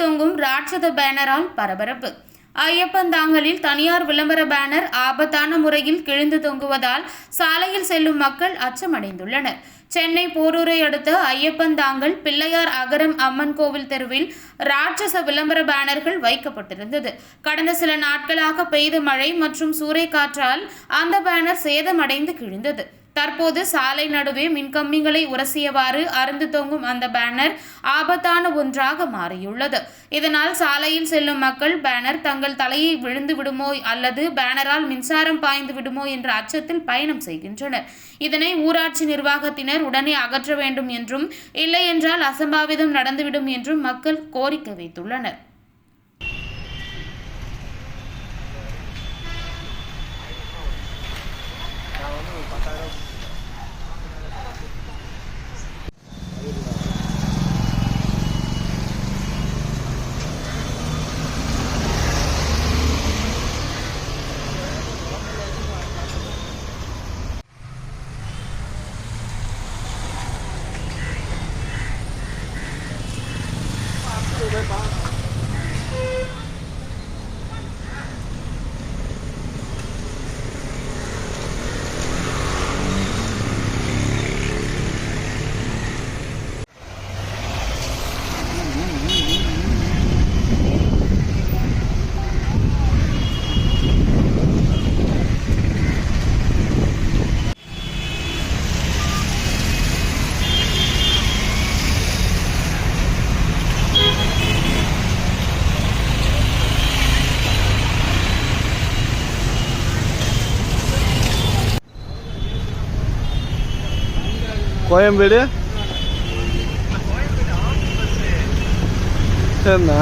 தொங்கும் ராட்சத பேனரால் பரபரப்பு. ஐயப்பந்தாங்கலில் தனியார் விளம்பர பேனர் ஆபத்தான முறையில் கிழிந்து தொங்குவதால் சாலையில் செல்லும் மக்கள் அச்சமடைந்துள்ளனர். சென்னை போரூரை அடுத்த ஐயப்பந்தாங்கல் பிள்ளையார் அகரம் அம்மன் கோவில் தெருவில் ராட்சச விளம்பர பேனர்கள் வைக்கப்பட்டிருந்தது. கடந்த சில நாட்களாக பெய்த மழை மற்றும் சூறைக்காற்றால் அந்த பேனர் சேதமடைந்து கிழிந்தது. தற்போது சாலை நடுவே மின்கம்பிகளை உரசியவாறு அறுந்து தொங்கும் அந்த பேனர் ஆபத்தான ஒன்றாக மாறியுள்ளது. இதனால் சாலையில் செல்லும் மக்கள் பேனர் தங்கள் தலையை விழுந்து விடுமோ அல்லது பேனரால் மின்சாரம் பாய்ந்து விடுமோ என்ற அச்சத்தில் பயணம் செய்கின்றனர். இதனை ஊராட்சி நிர்வாகத்தினர் உடனே அகற்ற வேண்டும் என்றும், இல்லை என்றால் அசம்பாவிதம் நடந்துவிடும் என்றும் மக்கள் கோரிக்கை வைத்துள்ளனர். கோயம்பேடு சரிண்ணா.